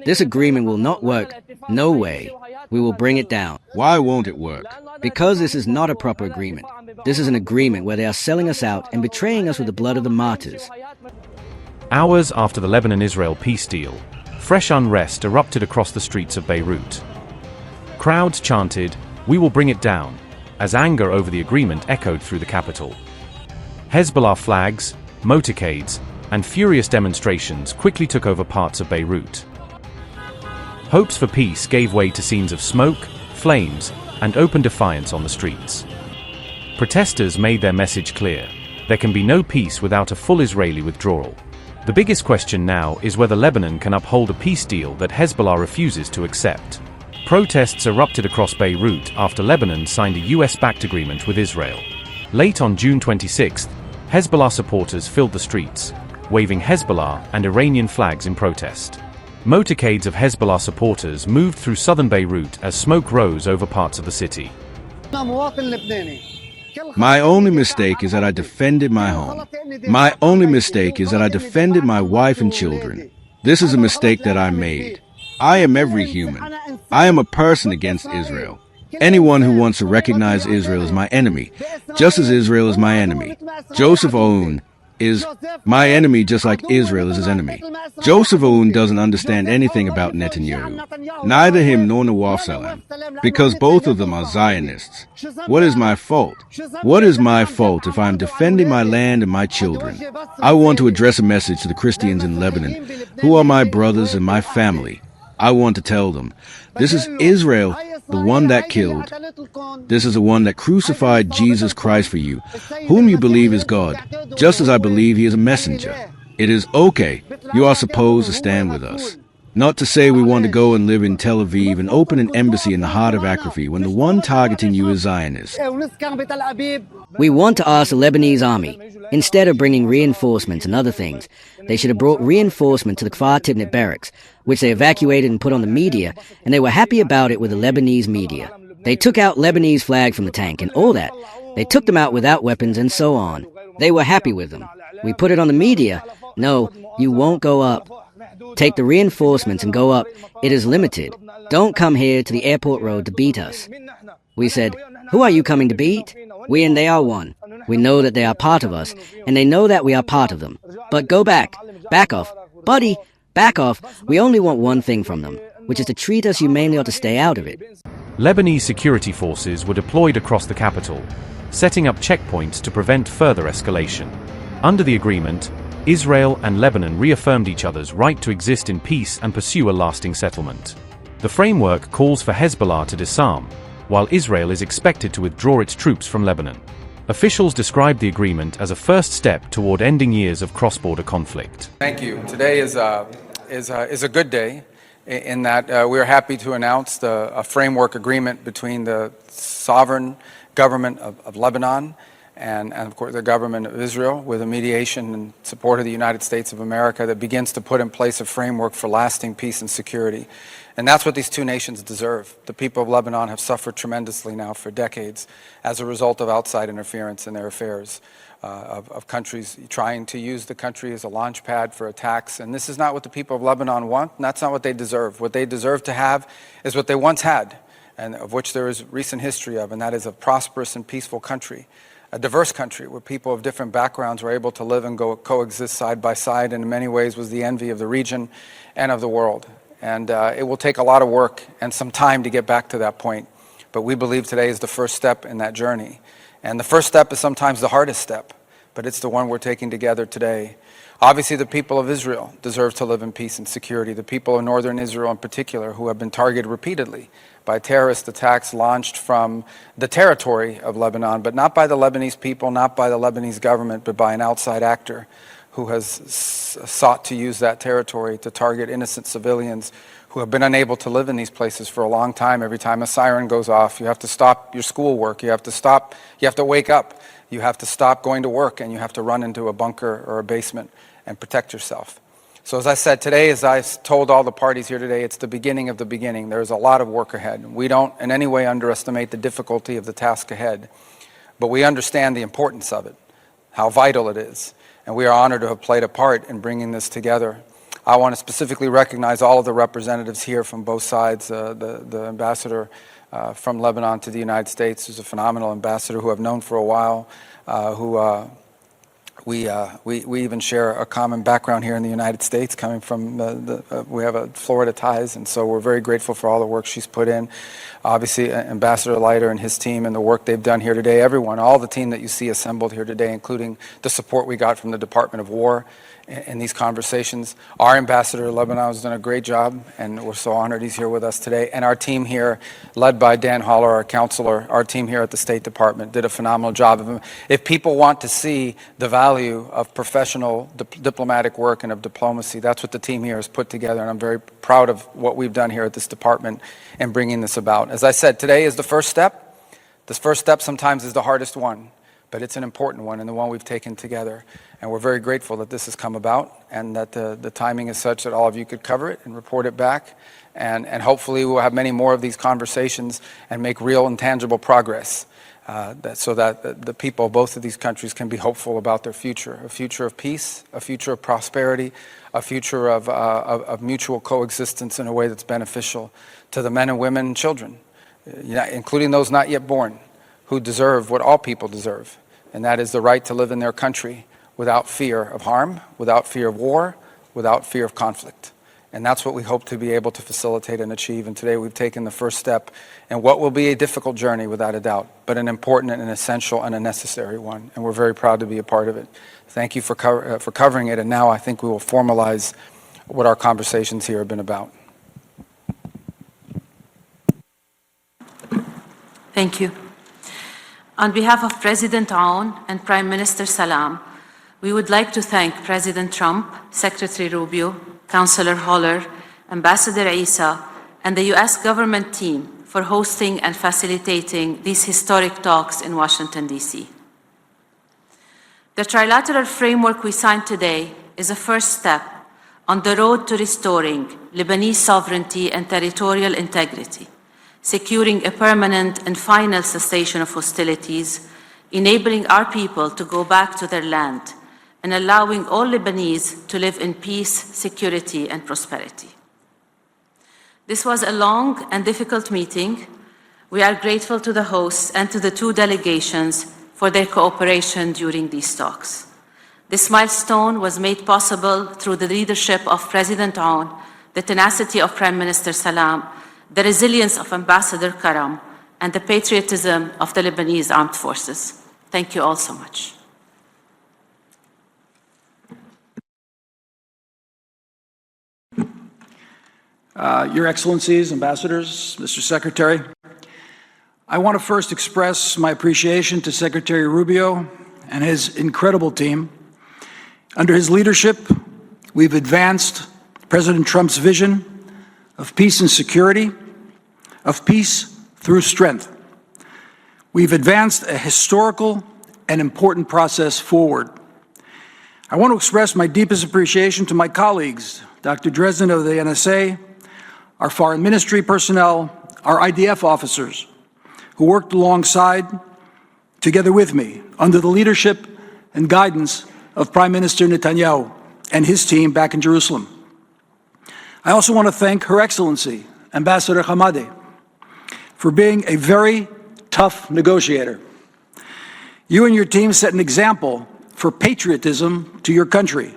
This agreement will not work. No way. We will bring it down. Why won't it work? Because this is not a proper agreement. This is an agreement where they are selling us out and betraying us with the blood of the martyrs. Hours after the Lebanon-Israel peace deal, fresh unrest erupted across the streets of Beirut. Crowds chanted, "We will bring it down," as anger over the agreement echoed through the capital. Hezbollah flags, motorcades, and furious demonstrations quickly took over parts of Beirut. Hopes for peace gave way to scenes of smoke, flames, and open defiance on the streets. Protesters made their message clear: there can be no peace without a full Israeli withdrawal. The biggest question now is whether Lebanon can uphold a peace deal that Hezbollah refuses to accept. Protests erupted across Beirut after Lebanon signed a US-backed agreement with Israel. Late on June 26, Hezbollah supporters filled the streets, waving Hezbollah and Iranian flags in protest. Motorcades of Hezbollah supporters moved through southern Beirut as smoke rose over parts of the city. My only mistake is that I defended my home. My only mistake is that I defended my wife and children. This is a mistake that I made. I am every human. I am a person against Israel. Anyone who wants to recognize Israel as my enemy, just as Israel is my enemy. Joseph Aoun is my enemy just like Israel is his enemy. Joseph Aoun doesn't understand anything about Netanyahu. Neither him nor Nawaf Salam, because both of them are Zionists. What is my fault? What is my fault if I'm defending my land and my children? I want to address a message to the Christians in Lebanon, who are my brothers and my family. I want to tell them, this is Israel, the one that killed. This is the one that crucified Jesus Christ for you, whom you believe is God, just as I believe he is a messenger. It is okay. You are supposed to stand with us. Not to say we want to go and live in Tel Aviv and open an embassy in the heart of Akrofi when the one targeting you is Zionist. We want to ask the Lebanese army, instead of bringing reinforcements and other things, they should have brought reinforcement to the Kfar Tibnit barracks, which they evacuated and put on the media, and they were happy about it with the Lebanese media. They took out Lebanese flag from the tank and all that. They took them out without weapons and so on. They were happy with them. We put it on the media. No, you won't go up. Take the reinforcements and go up. It is limited. Don't come here to the airport road to beat us. We said, who are you coming to beat? We and they are one. We know that they are part of us, and they know that we are part of them. But go back. Back off. Buddy, back off. We only want one thing from them, which is to treat us humanely or to stay out of it. Lebanese security forces were deployed across the capital, setting up checkpoints to prevent further escalation. Under the agreement, Israel and Lebanon reaffirmed each other's right to exist in peace and pursue a lasting settlement. The framework calls for Hezbollah to disarm, while Israel is expected to withdraw its troops from Lebanon. Officials described the agreement as a first step toward ending years of cross-border conflict. Thank you. Today is a good day in that we are happy to announce a framework agreement between the sovereign government of Lebanon and of course the government of Israel, with a mediation and support of the United States of America that begins to put in place a framework for lasting peace and security. And that's what these two nations deserve. The people of Lebanon have suffered tremendously now for decades as a result of outside interference in their affairs, of countries trying to use the country as a launch pad for attacks. And this is not what the people of Lebanon want, and that's not what they deserve. What they deserve to have is what they once had, and of which there is recent history of, and that is a prosperous and peaceful country, a diverse country where people of different backgrounds were able to live and coexist side by side, and in many ways was the envy of the region and of the world. And it will take a lot of work and some time to get back to that point. But we believe today is the first step in that journey. And the first step is sometimes the hardest step, but it's the one we're taking together today. Obviously, the people of Israel deserve to live in peace and security. The people of northern Israel in particular, who have been targeted repeatedly by terrorist attacks launched from the territory of Lebanon, but not by the Lebanese people, not by the Lebanese government, but by an outside actor who has sought to use that territory to target innocent civilians who have been unable to live in these places for a long time. Every time a siren goes off, you have to stop your schoolwork, you have to wake up, you have to stop going to work, and you have to run into a bunker or a basement and protect yourself. So as I said today, as I've told all the parties here today, it's the beginning of the beginning. There's a lot of work ahead. We don't in any way underestimate the difficulty of the task ahead, but we understand the importance of it, how vital it is. And we are honored to have played a part in bringing this together. I want to specifically recognize all of the representatives here from both sides. The ambassador from Lebanon to the United States is a phenomenal ambassador who I've known for a while, we even share a common background here in the United States, coming from we have a Florida ties, and so we're very grateful for all the work she's put in. Obviously, Ambassador Leiter and his team and the work they've done here today. Everyone, all the team that you see assembled here today, including the support we got from the Department of War in these conversations. Our ambassador to Lebanon has done a great job, and we're so honored he's here with us today. And our team here, led by Dan Holler, our counselor, our team here at the State Department, did a phenomenal job. If people want to see the value of professional diplomatic work and of diplomacy, that's what the team here has put together, and I'm very proud of what we've done here at this department in bringing this about. As I said, today is the first step. This first step sometimes is the hardest one, but it's an important one and the one we've taken together. And we're very grateful that this has come about and that the timing is such that all of you could cover it and report it back. And hopefully we'll have many more of these conversations and make real and tangible progress so that the people of both of these countries can be hopeful about their future, a future of peace, a future of prosperity, a future of mutual coexistence in a way that's beneficial to the men and women and children, including those not yet born, who deserve what all people deserve, and that is the right to live in their country without fear of harm, without fear of war, without fear of conflict. And that's what we hope to be able to facilitate and achieve. And today we've taken the first step in what will be a difficult journey, without a doubt, but an important and an essential and a necessary one. And we're very proud to be a part of it. Thank you for covering it. And now I think we will formalize what our conversations here have been about. Thank you. On behalf of President Aoun and Prime Minister Salam, we would like to thank President Trump, Secretary Rubio, Councillor Holler, Ambassador Issa, and the U.S. government team for hosting and facilitating these historic talks in Washington, D.C. The trilateral framework we signed today is a first step on the road to restoring Lebanese sovereignty and territorial integrity, securing a permanent and final cessation of hostilities, enabling our people to go back to their land, and allowing all Lebanese to live in peace, security, and prosperity. This was a long and difficult meeting. We are grateful to the hosts and to the two delegations for their cooperation during these talks. This milestone was made possible through the leadership of President Aoun, the tenacity of Prime Minister Salam, the resilience of Ambassador Karam, and the patriotism of the Lebanese armed forces. Thank you all so much. Your Excellencies, Ambassadors, Mr. Secretary, I want to first express my appreciation to Secretary Rubio and his incredible team. Under his leadership, we've advanced President Trump's vision of peace and security, of peace through strength. We've advanced a historical and important process forward. I want to express my deepest appreciation to my colleagues, Dr. Dresden of the NSA, our Foreign Ministry personnel, our IDF officers, who worked alongside, together with me, under the leadership and guidance of Prime Minister Netanyahu and his team back in Jerusalem. I also want to thank Her Excellency, Ambassador Hamadeh, for being a very tough negotiator. You and your team set an example for patriotism to your country.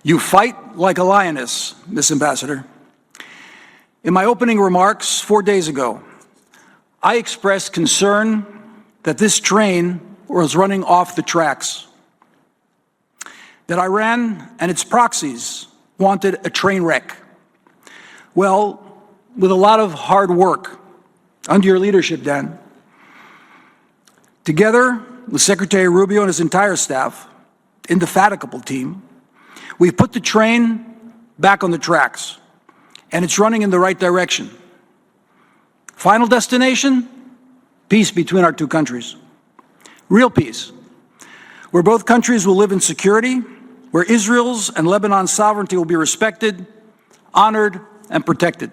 You fight like a lioness, Miss Ambassador. In my opening remarks 4 days ago, I expressed concern that this train was running off the tracks, that Iran and its proxies wanted a train wreck. Well, with a lot of hard work under your leadership, Dan, together with Secretary Rubio and his entire staff, indefatigable team, we've put the train back on the tracks, and it's running in the right direction. Final destination? Peace between our two countries. Real peace, where both countries will live in security, where Israel's and Lebanon's sovereignty will be respected, honored, and protected.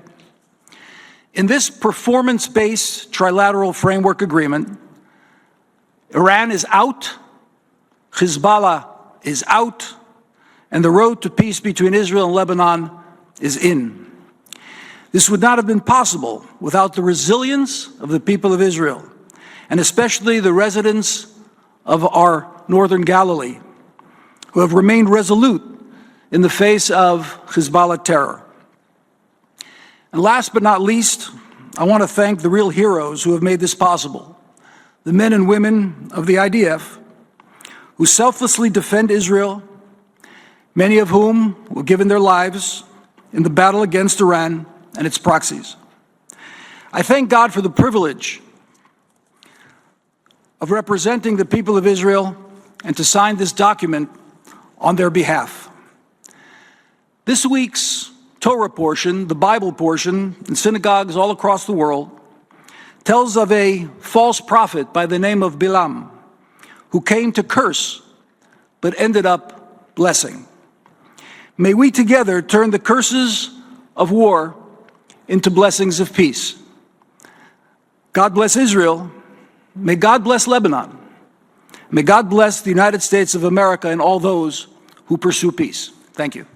In this performance-based trilateral framework agreement, Iran is out, Hezbollah is out, and the road to peace between Israel and Lebanon is in. This would not have been possible without the resilience of the people of Israel, and especially the residents of our northern Galilee, who have remained resolute in the face of Hezbollah terror. And last but not least, I want to thank the real heroes who have made this possible, the men and women of the IDF, who selflessly defend Israel, many of whom have given their lives in the battle against Iran and its proxies. I thank God for the privilege of representing the people of Israel and to sign this document on their behalf. This week's Torah portion, the Bible portion, in synagogues all across the world, tells of a false prophet by the name of Balaam, who came to curse but ended up blessing. May we together turn the curses of war into blessings of peace. God bless Israel. May God bless Lebanon. May God bless the United States of America and all those who pursue peace. Thank you.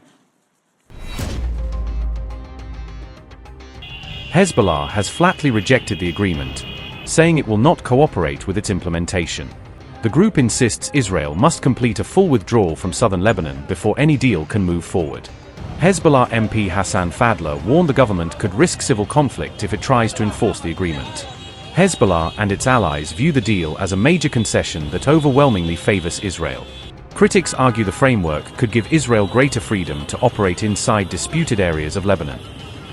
Hezbollah has flatly rejected the agreement, saying it will not cooperate with its implementation. The group insists Israel must complete a full withdrawal from southern Lebanon before any deal can move forward. Hezbollah MP Hassan Fadler warned the government could risk civil conflict if it tries to enforce the agreement. Hezbollah and its allies view the deal as a major concession that overwhelmingly favors Israel. Critics argue the framework could give Israel greater freedom to operate inside disputed areas of Lebanon.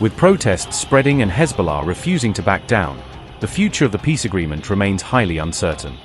With protests spreading and Hezbollah refusing to back down, the future of the peace agreement remains highly uncertain.